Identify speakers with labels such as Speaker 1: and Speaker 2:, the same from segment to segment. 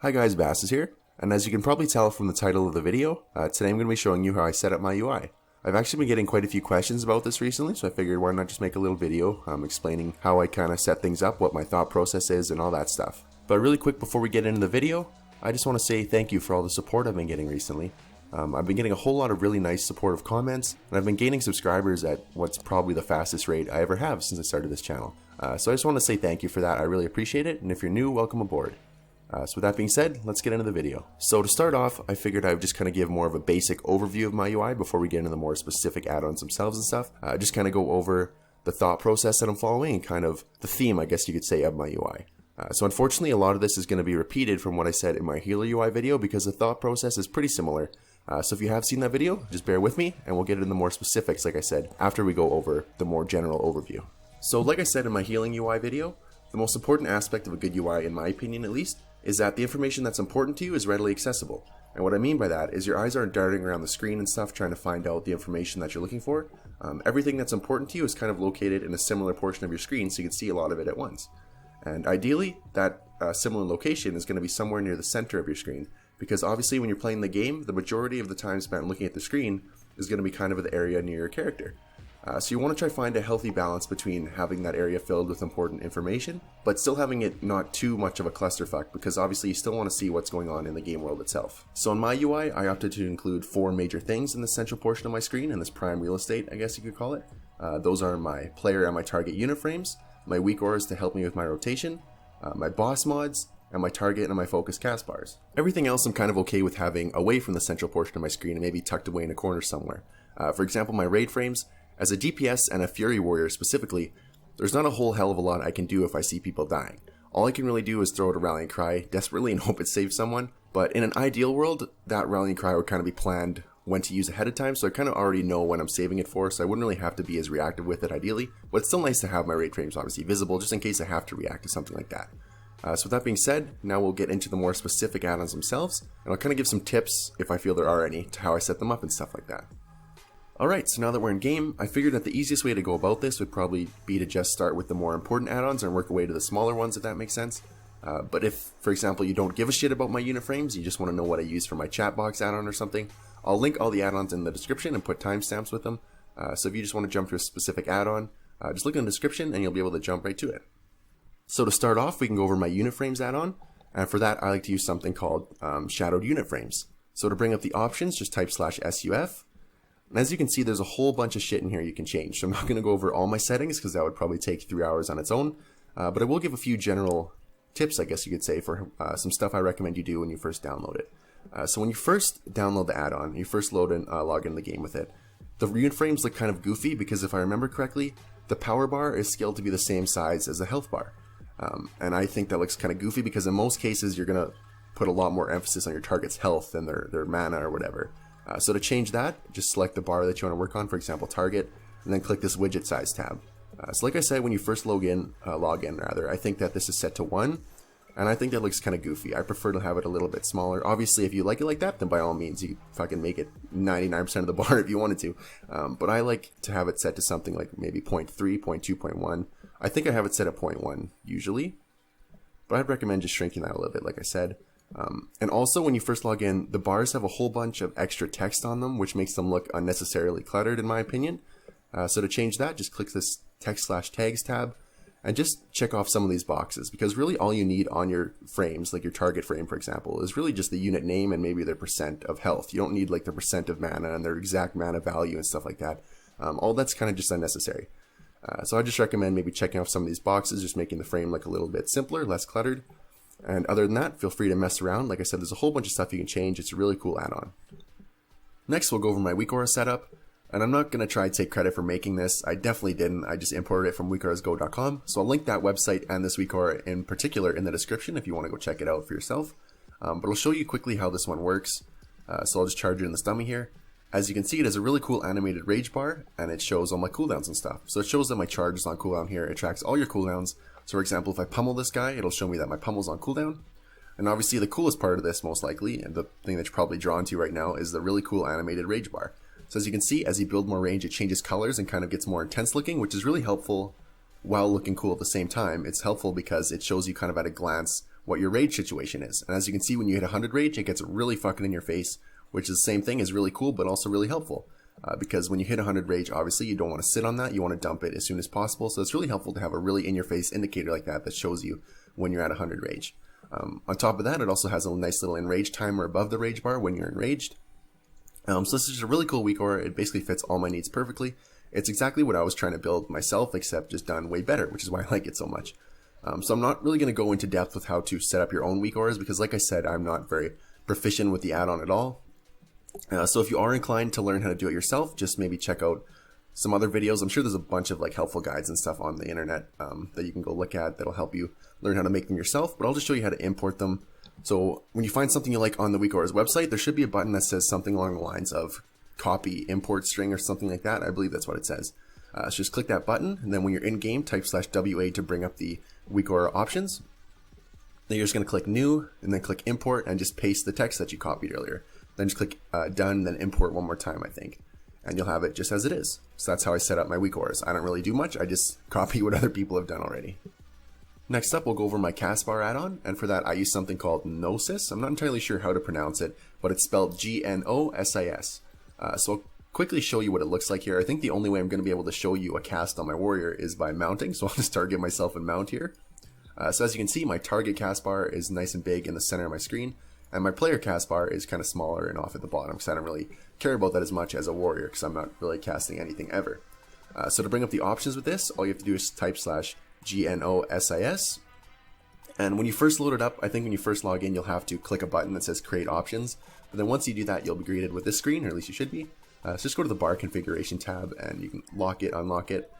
Speaker 1: Hi guys, Bass is here, and as you can probably tell from the title of the video, today I'm going to be showing you how I set up my UI. I've actually been getting quite a few questions about this recently, so I figured why not just make a little video explaining how I kind of set things up, what my thought process is, and all that stuff. But really quick before we get into the video, I just want to say thank you for all the support I've been getting recently. I've been getting a whole lot of really nice supportive comments, and I've been gaining subscribers at what's probably the fastest rate I ever have since I started this channel. So I just want to say thank you for that. I really appreciate it, and if you're new, welcome aboard. So with that being said, let's get into the video. So to start off, I figured I would just kind of give more of a basic overview of my UI before we get into the more specific add-ons themselves and stuff. Just kind of go over the thought process that I'm following and kind of the theme, I guess you could say, of my UI. So unfortunately, a lot of this is going to be repeated from what I said in my Healer UI video because the thought process is pretty similar. So if you have seen that video, just bear with me and we'll get into more specifics, like I said, after we go over the more general overview. So like I said in my Healing UI video, the most important aspect of a good UI, in my opinion at least, is that the information that's important to you is readily accessible. And what I mean by that is your eyes aren't darting around the screen and stuff trying to find out the information that you're looking for. Everything that's important to you is kind of located in a similar portion of your screen so you can see a lot of it at once. And ideally, that similar location is going to be somewhere near the center of your screen, because obviously when you're playing the game, the majority of the time spent looking at the screen is going to be kind of the area near your character. So you want to try to find a healthy balance between having that area filled with important information, but still having it not too much of a clusterfuck, because obviously you still want to see what's going on in the game world itself. So in my UI, I opted to include 4 major things in the central portion of my screen, in this prime real estate, I guess you could call it. Those are my player and my target unit frames, my WeakAuras to help me with my rotation, my boss mods, and my target and my focus cast bars. Everything else I'm kind of okay with having away from the central portion of my screen and maybe tucked away in a corner somewhere. For example, my raid frames. As a DPS and a Fury Warrior specifically, there's not a whole hell of a lot I can do if I see people dying. All I can really do is throw out a rallying cry desperately and hope it saves someone, but in an ideal world, that rallying cry would kind of be planned when to use ahead of time, so I kind of already know when I'm saving it for, so I wouldn't really have to be as reactive with it ideally, but it's still nice to have my raid frames obviously visible just in case I have to react to something like that. So with that being said, now we'll get into the more specific add-ons themselves, and I'll kind of give some tips, if I feel there are any, to how I set them up and stuff like that. Alright, so now that we're in game, I figured that the easiest way to go about this would probably be to just start with the more important add-ons and work away to the smaller ones, if that makes sense. But if, for example, you don't give a shit about my unit frames, you just want to know what I use for my Chatbox add-on or something, I'll link all the add-ons in the description and put timestamps with them. So if you just want to jump to a specific add-on, just look in the description and you'll be able to jump right to it. So to start off, we can go over my unit frames add-on, and for that I like to use something called ShadowedUnitFrames. So to bring up the options, just type /SUF. And as you can see, there's a whole bunch of shit in here you can change. So I'm not going to go over all my settings because that would probably take 3 hours on its own. But I will give a few general tips, I guess you could say, for some stuff I recommend you do when you first download it. So when you first download the add-on, you first load and log into the game with it. The unit frames look kind of goofy because if I remember correctly, the power bar is scaled to be the same size as the health bar. And I think that looks kind of goofy because in most cases you're going to put a lot more emphasis on your target's health than their mana or whatever. So to change that, just select the bar that you want to work on, for example, target, and then click this widget size tab. So like I said, when you first log in, I think that this is set to 1, and I think that looks kind of goofy. I prefer to have it a little bit smaller. Obviously, if you like it like that, then by all means, you can fucking make it 99% of the bar if you wanted to. But I like to have it set to something like maybe 0.3, 0.2, 0.1. I think I have it set at 0.1 usually, but I'd recommend just shrinking that a little bit, like I said. And also when you first log in, the bars have a whole bunch of extra text on them, which makes them look unnecessarily cluttered in my opinion. So to change that, just click this text/tags tab and just check off some of these boxes, because really all you need on your frames, like your target frame for example, is really just the unit name and maybe their percent of health. You don't need like the percent of mana and their exact mana value and stuff like that. All that's kind of just unnecessary. So I just recommend maybe checking off some of these boxes, just making the frame look a little bit simpler, less cluttered. And other than that, feel free to mess around. Like I said, there's a whole bunch of stuff you can change. It's a really cool add-on. Next, we'll go over my WeakAuras setup. And I'm not going to try to take credit for making this. I definitely didn't. I just imported it from WeakAurasGo.com. So I'll link that website and this WeakAura in particular in the description if you want to go check it out for yourself. But I'll show you quickly how this one works. So I'll just charge it in this dummy here. As you can see, it has a really cool animated rage bar, and it shows all my cooldowns and stuff. So it shows that my charge is on cooldown here. It tracks all your cooldowns. So for example, if I pummel this guy, it'll show me that my pummel's on cooldown. And obviously the coolest part of this, most likely, and the thing that you're probably drawn to right now, is the really cool animated rage bar. So as you can see, as you build more range, it changes colors and kind of gets more intense looking, which is really helpful while looking cool at the same time. It's helpful because it shows you kind of at a glance what your rage situation is. And as you can see, when you hit 100 rage, it gets really fucking in your face, which is the same thing, is really cool, but also really helpful. Because when you hit 100 rage, obviously you don't want to sit on that, you want to dump it as soon as possible. So it's really helpful to have a really in-your-face indicator like that shows you when you're at 100 rage. On top of that, it also has a nice little enrage timer above the rage bar when you're enraged. So this is just a really cool weak aura. It basically fits all my needs perfectly. It's exactly what I was trying to build myself, except just done way better, which is why I like it so much. So I'm not really going to go into depth with how to set up your own weak auras, because like I said, I'm not very proficient with the add-on at all. So if you are inclined to learn how to do it yourself, just maybe check out some other videos. I'm sure there's a bunch of like helpful guides and stuff on the internet that you can go look at that'll help you learn how to make them yourself, but I'll just show you how to import them. So when you find something you like on the WeakAuras website, there should be a button that says something along the lines of copy import string or something like that. I believe that's what it says. So just click that button, and then when you're in game, type /WA to bring up the WeakAura options. Then you're just going to click new, and then click import, and just paste the text that you copied earlier. Then just click done, then import one more time, I think. And you'll have it just as it is. So that's how I set up my WeakAuras. I don't really do much, I just copy what other people have done already. Next up, we'll go over my cast bar add-on, and for that I use something called Gnosis. I'm not entirely sure how to pronounce it, but it's spelled Gnosis. So I'll quickly show you what it looks like here. I think the only way I'm going to be able to show you a cast on my warrior is by mounting, so I'll just target myself and mount here. So as you can see, my target cast bar is nice and big in the center of my screen, and my player cast bar is kind of smaller and off at the bottom, because I don't really care about that as much as a warrior, because I'm not really casting anything ever. So to bring up the options with this, all you have to do is type /GNOSIS. And when you first load it up, I think when you first log in, you'll have to click a button that says create options. But then once you do that, you'll be greeted with this screen, or at least you should be. So just go to the bar configuration tab and you can lock it, unlock it.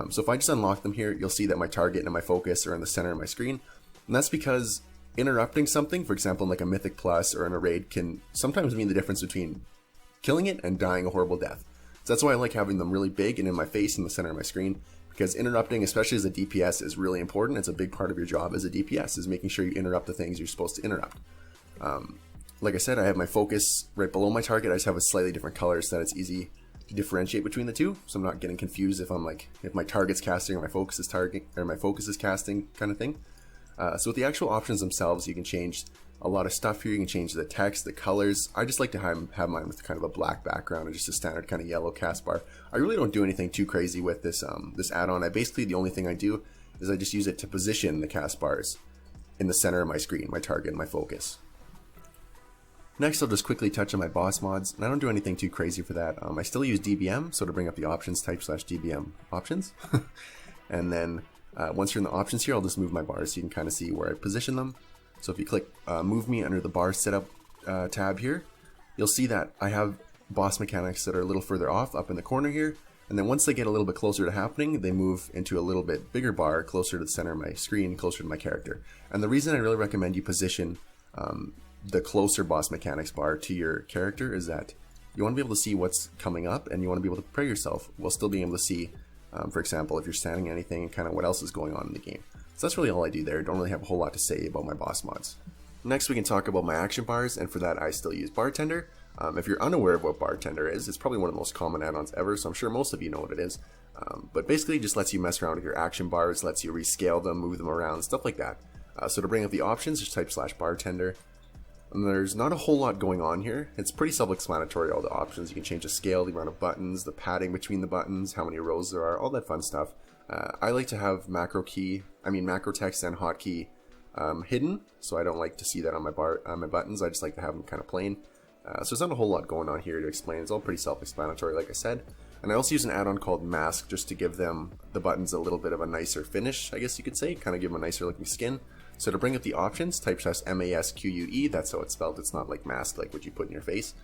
Speaker 1: So if I just unlock them here, you'll see that my target and my focus are in the center of my screen. And that's because interrupting something, for example, in like a Mythic Plus or in a raid, can sometimes mean the difference between killing it and dying a horrible death. So that's why I like having them really big and in my face in the center of my screen, because interrupting, especially as a DPS, is really important. It's a big part of your job as a DPS, is making sure you interrupt the things you're supposed to interrupt. Like I said, I have my focus right below my target. I just have a slightly different color so that it's easy to differentiate between the two, so I'm not getting confused if my target's casting or my focus is casting kind of thing. So with the actual options themselves, you can change a lot of stuff here. You can change the text, the colors. I just like to have mine with kind of a black background and just a standard kind of yellow cast bar. I really don't do anything too crazy with this this add-on. The only thing I do is I just use it to position the cast bars in the center of my screen, my target and my focus. Next, I'll just quickly touch on my boss mods, and I don't do anything too crazy for that. I still use DBM, so to bring up the options, type /DBM options. And then once you're in the options here, I'll just move my bars so you can kind of see where I position them. So if you click move me under the bar setup tab here, you'll see that I have boss mechanics that are a little further off up in the corner here. And then once they get a little bit closer to happening, they move into a little bit bigger bar closer to the center of my screen, closer to my character. And the reason I really recommend you position the closer boss mechanics bar to your character is that you want to be able to see what's coming up, and you want to be able to prepare yourself while still being able to see, for example, if you're standing anything and kind of what else is going on in the game. So that's really all I do there. Don't really have a whole lot to say about my boss mods. Next, we can talk about my action bars, and for that I still use Bartender. If you're unaware of what Bartender is, it's probably one of the most common add-ons ever, so I'm sure most of you know what it is. But basically it just lets you mess around with your action bars, lets you rescale them, move them around, stuff like that. So to bring up the options, just type /Bartender. And there's not a whole lot going on here. It's pretty self-explanatory, all the options. You can change the scale, the amount of buttons, the padding between the buttons, how many rows there are, all that fun stuff. I like to have macro text and hotkey hidden, so I don't like to see that on my buttons. I just like to have them kind of plain. So there's not a whole lot going on here to explain. It's all pretty self-explanatory, like I said. And I also use an add-on called Masque just to give them the buttons a little bit of a nicer finish, I guess you could say, kind of give them a nicer looking skin. So to bring up the options, type /MASQUE, that's how it's spelled. It's not like mask, like what you put in your face.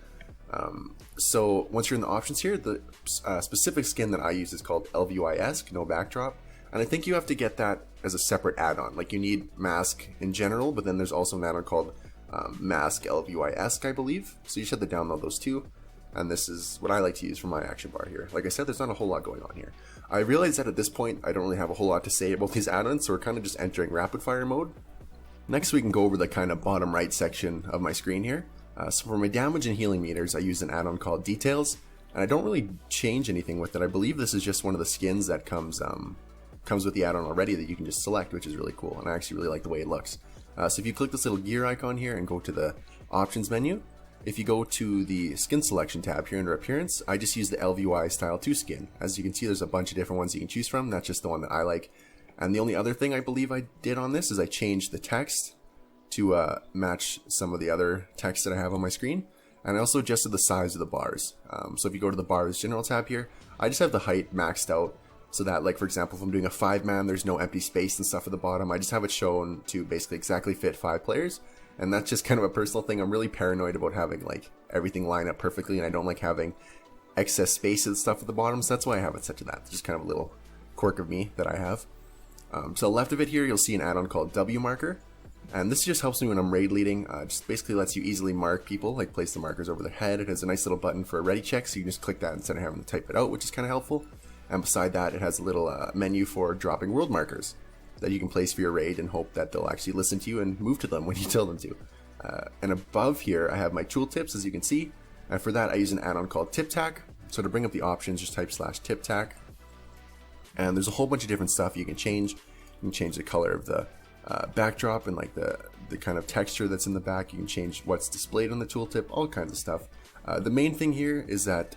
Speaker 1: So once you're in the options here, the specific skin that I use is called LVYesque, no backdrop. And I think you have to get that as a separate add-on. Like you need Masque in general, but then there's also an add-on called Masque LVYesque, I believe. So you should have to download those two. And this is what I like to use for my action bar here. Like I said, there's not a whole lot going on here. I realize that at this point, I don't really have a whole lot to say about these add-ons, so we're kind of just entering rapid fire mode. Next, we can go over the kind of bottom right section of my screen here. So for my damage and healing meters, I use an add-on called Details, and I don't really change anything with it. I believe this is just one of the skins that comes comes with the add-on already that you can just select, which is really cool, and I actually really like the way it looks. So if you click this little gear icon here and go to the options menu, if you go to the skin selection tab here under appearance, I just use the LVY style 2 skin. As you can see, there's a bunch of different ones you can choose from. That's just the one that I like. And the only other thing I believe I did on this is I changed the text to match some of the other text that I have on my screen. And I also adjusted the size of the bars. So if you go to the bars general tab here, I just have the height maxed out so that, like, for example, if I'm doing a 5-man, there's no empty space and stuff at the bottom. I just have it shown to basically exactly fit 5 players. And that's just kind of a personal thing. I'm really paranoid about having like everything line up perfectly, and I don't like having excess space and stuff at the bottom, so that's why I have it set to that. It's just kind of a little quirk of me that I have. So left of it here, you'll see an add-on called wMarker, and this just helps me when I'm raid leading. Just basically lets you easily mark people, like place the markers over their head. It has a nice little button for a ready check, so you can just click that instead of having to type it out, which is kind of helpful. And beside that, it has a little menu for dropping world markers that you can place for your raid and hope that they'll actually listen to you and move to them when you tell them to. And above here, I have my tooltips, as you can see. And for that, I use an add-on called TipTac. So to bring up the options, just type /TipTac. And there's a whole bunch of different stuff you can change. You can change the color of the backdrop and like the kind of texture that's in the back. You can change what's displayed on the tooltip, all kinds of stuff. The main thing here is that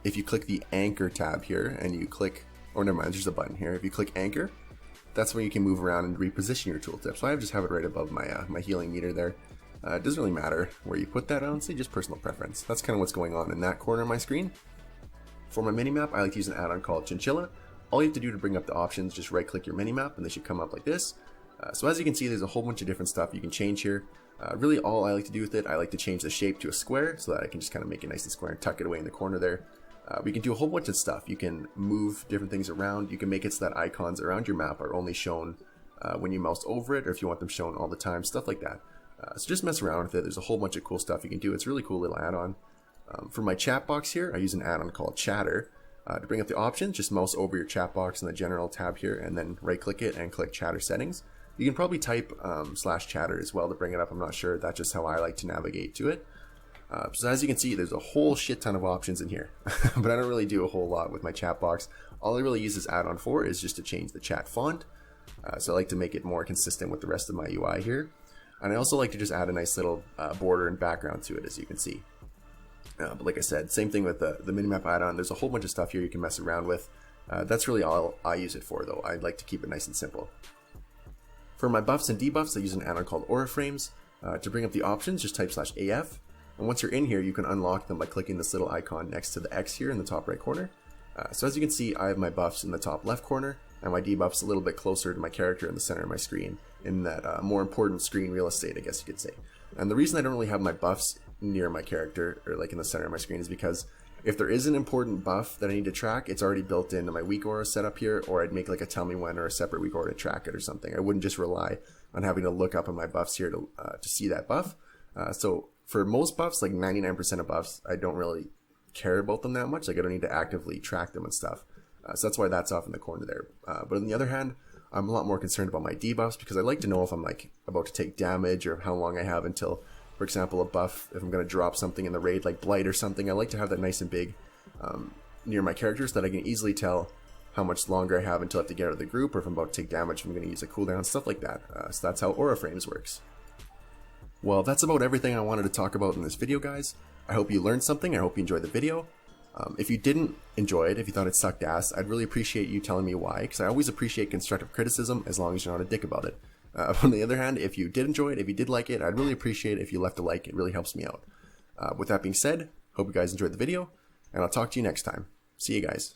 Speaker 1: if you click the anchor tab here and you click, or never mind, there's a button here. If you click anchor, that's where you can move around and reposition your tooltip. So I just have it right above my my healing meter there. It doesn't really matter where you put that, honestly, just personal preference. That's kind of what's going on in that corner of my screen. For my minimap, I like to use an add-on called Chinchilla. All you have to do to bring up the options, just right-click your minimap, and they should come up like this. So as you can see, there's a whole bunch of different stuff you can change here. Really, all I like to do with it, I like to change the shape to a square so that I can just kind of make it nice and square and tuck it away in the corner there. We can do a whole bunch of stuff. You can move different things around. You can make it so that icons around your map are only shown when you mouse over it, or if you want them shown all the time, stuff like that. So just mess around with it. There's a whole bunch of cool stuff you can do. It's a really cool little add-on. For my chat box here, I use an add-on called Chatter. To bring up the options, just mouse over your chat box in the general tab here and then right-click it and click Chatter Settings. You can probably type /chatter as well to bring it up. I'm not sure. That's just how I like to navigate to it. So as you can see, there's a whole shit ton of options in here, but I don't really do a whole lot with my chat box. All I really use this add-on for is just to change the chat font. So I like to make it more consistent with the rest of my UI here. And I also like to just add a nice little border and background to it, as you can see. But like I said, same thing with the Minimap add-on. There's a whole bunch of stuff here you can mess around with. That's really all I use it for, though. I like to keep it nice and simple. For my buffs and debuffs, I use an add-on called AuraFrames. To bring up the options, just type /AF. And once you're in here, you can unlock them by clicking this little icon next to the X here in the top right corner. So as you can see, I have my buffs in the top left corner, and my debuffs a little bit closer to my character in the center of my screen, in that more important screen real estate, I guess you could say. And the reason I don't really have my buffs near my character, or like in the center of my screen, is because if there is an important buff that I need to track, it's already built into my WeakAuras setup here, or I'd make like a tell me when or a separate WeakAuras to track it or something. I wouldn't just rely on having to look up on my buffs here to see that buff. So for most buffs, like 99% of buffs, I don't really care about them that much. Like I don't need to actively track them and stuff. So that's why that's off in the corner there. But on the other hand, I'm a lot more concerned about my debuffs because I like to know if I'm like about to take damage or how long I have until, for example, a buff, if I'm going to drop something in the raid like Blight or something. I like to have that nice and big near my characters so that I can easily tell how much longer I have until I have to get out of the group, or if I'm about to take damage, if I'm going to use a cooldown, stuff like that. So that's how AuraFrames works. Well, that's about everything I wanted to talk about in this video, guys. I hope you learned something. I hope you enjoyed the video. If you didn't enjoy it, if you thought it sucked ass, I'd really appreciate you telling me why, because I always appreciate constructive criticism as long as you're not a dick about it. On the other hand, if you did enjoy it, if you did like it, I'd really appreciate it if you left a like. It really helps me out. With that being said, hope you guys enjoyed the video, and I'll talk to you next time. See you guys.